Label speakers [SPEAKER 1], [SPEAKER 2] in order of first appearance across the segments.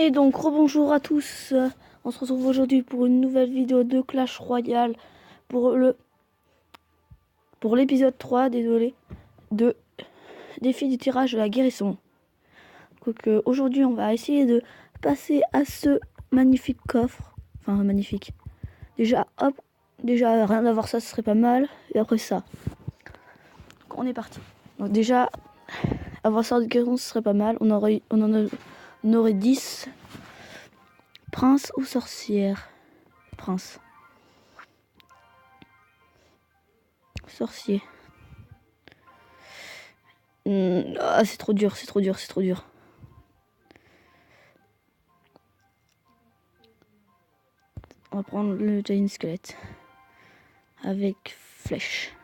[SPEAKER 1] Et donc rebonjour à tous, on se retrouve aujourd'hui pour une nouvelle vidéo de Clash Royale pour l'épisode 3, désolé, de défi du tirage de la guérison. Donc aujourd'hui on va essayer de passer à ce magnifique coffre, enfin magnifique. Déjà hop, déjà rien d'avoir ça, ce serait pas mal, et après ça. Donc, on est parti. Donc déjà avoir ça de guérison ce serait pas mal, on en aurait 10. Prince ou sorcière? Prince. Sorcier. Ah, c'est trop dur, c'est trop dur, c'est trop dur. On va prendre le giant squelette. Avec flèche.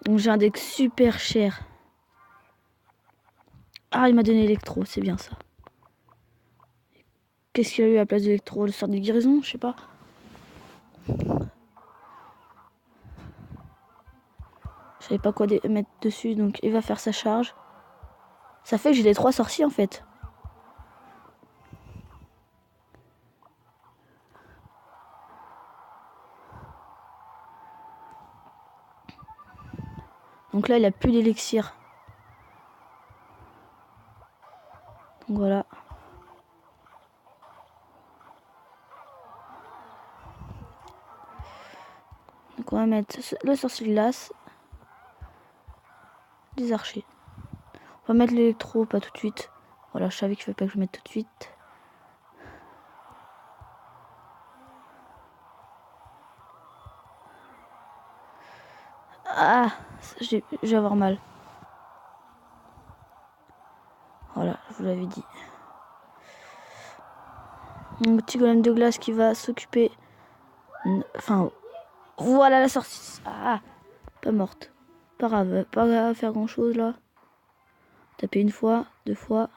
[SPEAKER 1] Donc j'ai un deck super cher. Ah, il m'a donné électro, c'est bien ça. Qu'est-ce qu'il a eu à la place d'électro? Le sort de guérison? Je sais pas. Je savais pas quoi mettre dessus, donc il va faire sa charge. Ça fait que j'ai les 3 sorciers en fait. Donc là, il a plus d'élixir. Donc voilà. Donc on va mettre le sorcier de glace. Des archers. On va mettre l'électro, pas tout de suite. Voilà, je savais qu'il ne fallait pas que je mette tout de suite. Ah, je vais avoir mal. Voilà, je vous l'avais dit. Mon petit golem de glace qui va s'occuper. Enfin, voilà la sortie. Ah, pas morte. Pas grave, pas à faire grand chose là. Taper une fois, 2 fois.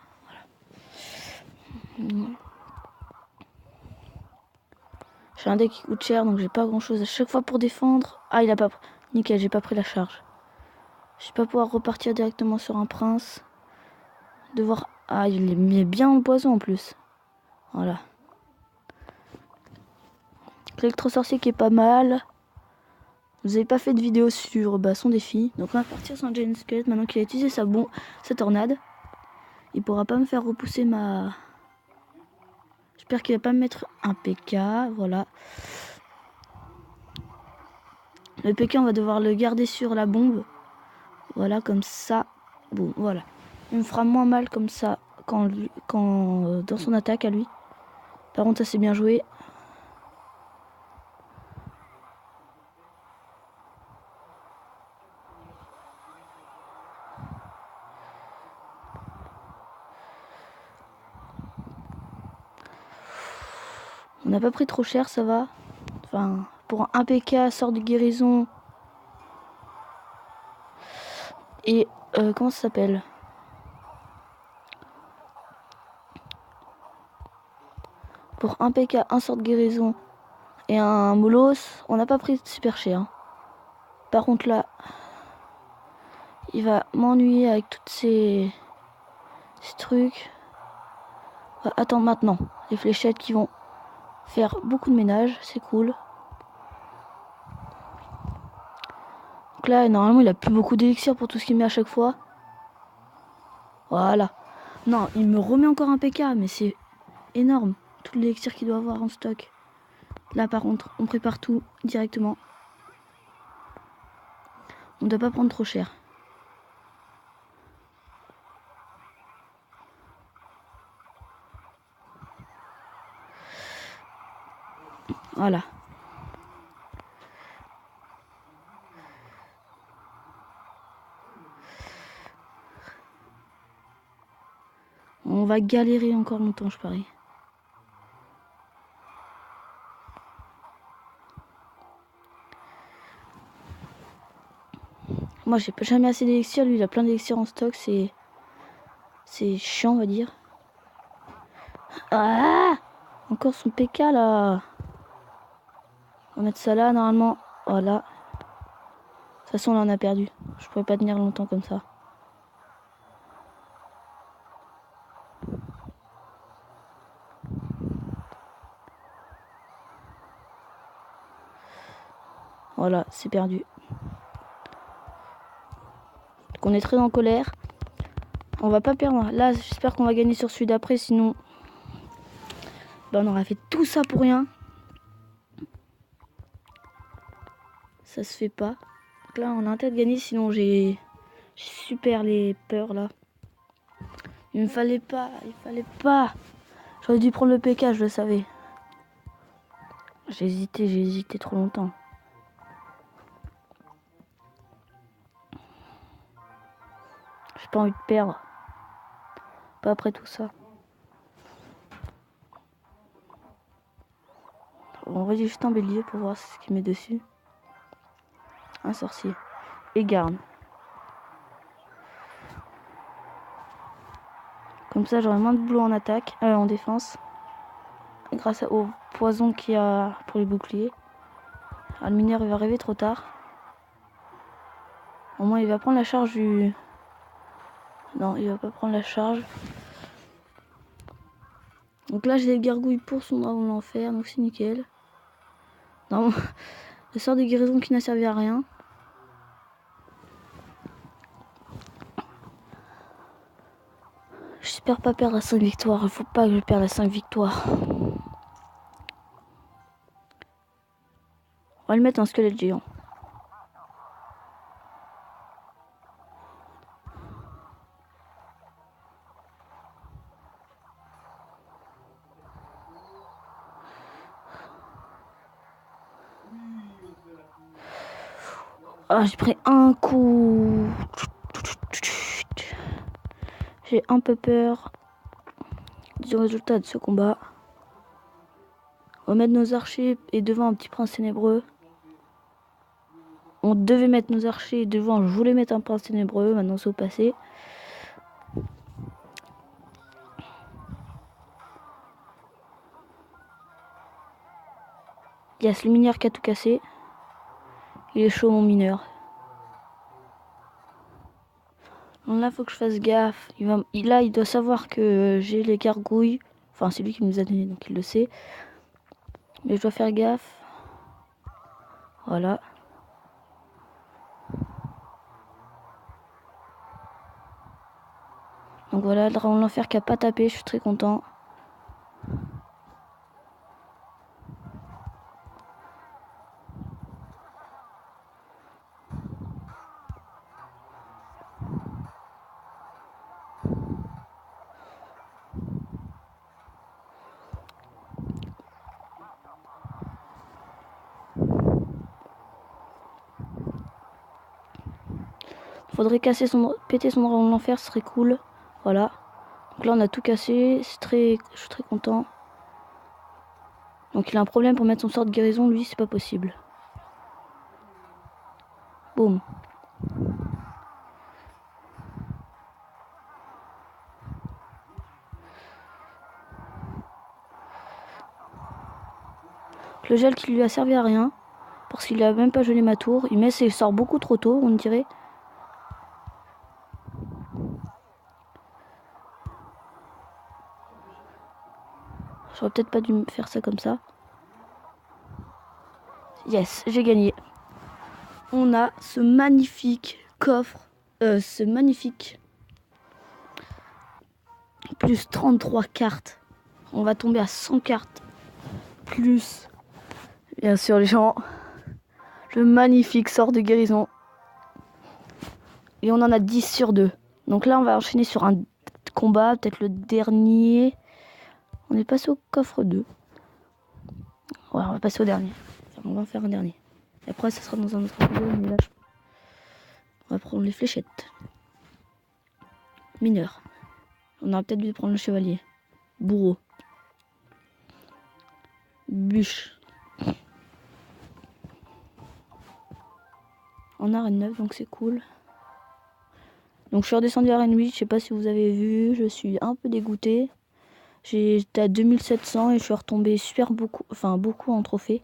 [SPEAKER 1] Voilà. J'ai un deck qui coûte cher donc j'ai pas grand chose à chaque fois pour défendre. Ah, il a pas. Nickel, j'ai pas pris la charge. Je vais pas pouvoir repartir directement sur un prince. Devoir. Ah, il met bien en poison en plus. Voilà. L'électro-sorcier qui est pas mal. Vous avez pas fait de vidéo sur son défi. Donc on va partir sur un giant squelette. Maintenant qu'il a utilisé sa tornade. Il pourra pas me faire repousser ma... J'espère qu'il va pas me mettre un PK. Voilà. Le PK, on va devoir le garder sur la bombe. Voilà, comme ça. Bon, voilà. Il me fera moins mal comme ça quand dans son attaque à lui. Par contre, ça c'est bien joué. On n'a pas pris trop cher, ça va. Enfin, pour un PK, sort de guérison. Et comment ça s'appelle? Pour un PK, un sort de guérison et un Moulos, on n'a pas pris super cher. Par contre là, il va m'ennuyer avec toutes ces trucs. Attends maintenant, les fléchettes qui vont faire beaucoup de ménage, c'est cool. Donc là, normalement, il a plus beaucoup d'élixir pour tout ce qu'il met à chaque fois. Voilà. Non, il me remet encore un PK, mais c'est énorme. Tout l'élixir qu'il doit avoir en stock. Là, par contre, on prépare tout directement. On ne doit pas prendre trop cher. Voilà. On va galérer encore longtemps, je parie. Moi, j'ai jamais assez d'élixir. Lui, il a plein d'élixir en stock. C'est chiant, on va dire. Ah! Encore son PK, là. On va mettre ça là, normalement. Voilà. De toute façon, là, on a perdu. Je pourrais pas tenir longtemps comme ça. Voilà, c'est perdu. Donc on est très en colère. On va pas perdre. Là, j'espère qu'on va gagner sur celui d'après. Sinon, on aura fait tout ça pour rien. Ça se fait pas. Donc là, on a intérêt de gagner. Sinon, j'ai super les peurs là. Il me fallait pas. J'aurais dû prendre le PK, je le savais. J'ai hésité trop longtemps. J'ai pas envie de perdre. Pas après tout ça. On va juste un bélier pour voir ce qu'il met dessus. Un sorcier. Et garde. Comme ça, j'aurai moins de boulot en attaque, en défense. Grâce au poison qu'il y a pour les boucliers. Ah, le mineur, il va arriver trop tard. Au moins, il va prendre la charge du... Non, il va pas prendre la charge. Donc là, j'ai des gargouilles pour son dragon de l'enfer, donc c'est nickel. Non, le sort de guérison qui n'a servi à rien. J'espère pas perdre à 5 victoires. Il faut pas que je perde à 5 victoires. On va le mettre en squelette géant. Ah, j'ai pris un coup. J'ai un peu peur du résultat de ce combat. On va mettre nos archers et devant un petit prince ténébreux. On devait mettre nos archers et devant, je voulais mettre un prince ténébreux. Maintenant, c'est au passé. Yes, le mineur qui a tout cassé. Il est chaud, mon mineur. Donc là, faut que je fasse gaffe. Il doit savoir que j'ai les gargouilles. Enfin, c'est lui qui nous a donné, donc il le sait. Mais je dois faire gaffe. Voilà. Donc voilà, le dragon de l'enfer qui a pas tapé, je suis très content. Faudrait péter son dragon de l'enfer, ce serait cool. Voilà. Donc là, on a tout cassé. Je suis très content. Donc il a un problème pour mettre son sort de guérison. Lui, c'est pas possible. Boum. Le gel qui lui a servi à rien. Parce qu'il a même pas gelé ma tour. Il met ses sorts beaucoup trop tôt, on dirait. J'aurais peut-être pas dû faire ça comme ça. Yes, j'ai gagné. On a ce magnifique coffre. Ce magnifique. Plus 33 cartes. On va tomber à 100 cartes. Plus, bien sûr, les gens. Le magnifique sort de guérison. Et on en a 10 sur 2. Donc là, on va enchaîner sur un combat. Peut-être le dernier. On est passé au coffre 2. Ouais, on va passer au dernier. Enfin, on va en faire un dernier. Et après, ça sera dans un autre vidéo. Mais là, on va prendre les fléchettes. Mineur. On aurait peut-être dû prendre le chevalier. Bourreau. Bûche. En arène 9, donc c'est cool. Donc je suis redescendu à arène 8. Je sais pas si vous avez vu. Je suis un peu dégoûté. J'étais à 2700 et je suis retombé beaucoup en trophée.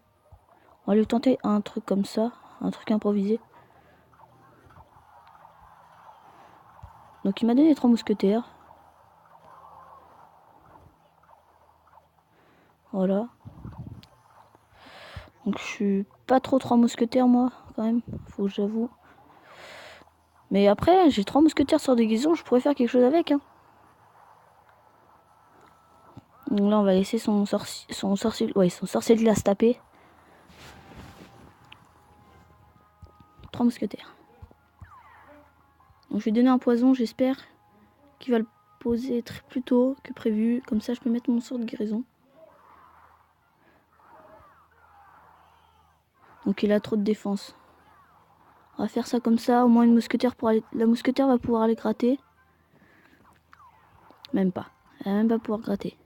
[SPEAKER 1] On va lui tenter un truc comme ça. Un truc improvisé. Donc il m'a donné 3 mousquetaires. Voilà. Donc je suis pas trop 3 mousquetaires moi. quand même, faut que j'avoue. Mais après, j'ai 3 mousquetaires sort de guérison, je pourrais faire quelque chose avec. Hein. Donc là, on va laisser son sorcier de glace taper. 3 mousquetaires. Donc je vais donner un poison, j'espère qu'il va le poser plus tôt que prévu. Comme ça, je peux mettre mon sort de guérison. Donc il a trop de défense. On va faire ça comme ça, au moins une mousquetaire pour aller... La mousquetaire va pouvoir aller gratter. Même pas. Elle va même pas pouvoir gratter.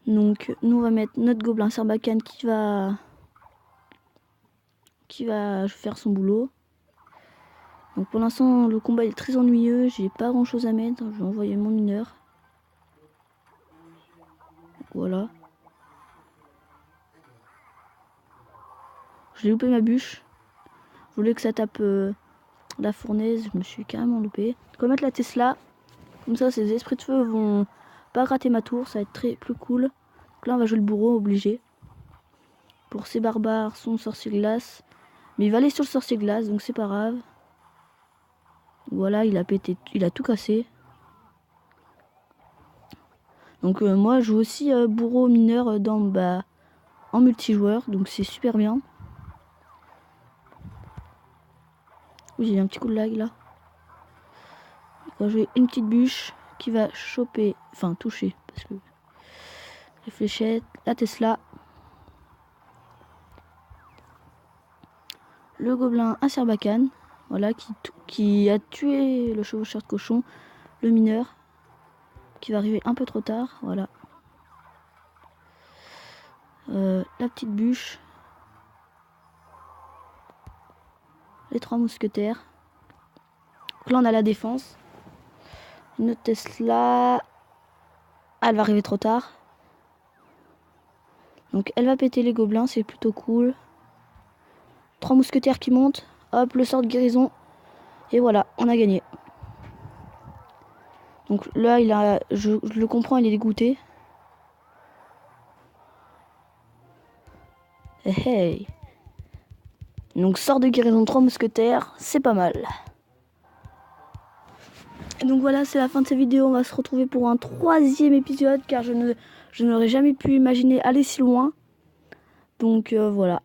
[SPEAKER 1] Donc nous on va mettre notre gobelin Sarbacane qui va faire son boulot. Donc pour l'instant le combat est très ennuyeux, j'ai pas grand chose à mettre, je vais envoyer mon mineur. Donc, voilà. J'ai loupé ma bûche. Je voulais que ça tape la fournaise, je me suis carrément loupé. Je vais mettre la Tesla. Comme ça ces esprits de feu vont pas gratter ma tour, ça va être plus cool. Donc là on va jouer le bourreau obligé. Pour ces barbares, son sorcier glace. Mais il va aller sur le sorcier glace, donc c'est pas grave. Voilà, il a pété, il a tout cassé. Donc moi je joue aussi bourreau mineur en multijoueur, donc c'est super bien. Oui, j'ai un petit coup de lag là. On va jouer une petite bûche qui va choper, enfin toucher, parce que les fléchettes, la Tesla. Le gobelin à Sarbacane, voilà, qui a tué le chevaucheur de cochon, le mineur, qui va arriver un peu trop tard, voilà. La petite bûche, les 3 mousquetaires. Donc là on a la défense. Une Tesla, elle va arriver trop tard. Donc elle va péter les gobelins, c'est plutôt cool. 3 mousquetaires qui montent, hop, le sort de guérison. Et voilà, on a gagné. Donc là, je le comprends, il est dégoûté. Hey. Donc sort de guérison 3 mousquetaires, c'est pas mal. Et donc voilà, c'est la fin de cette vidéo. On va se retrouver pour un 3e épisode car je n'aurais jamais pu imaginer aller si loin. Donc voilà.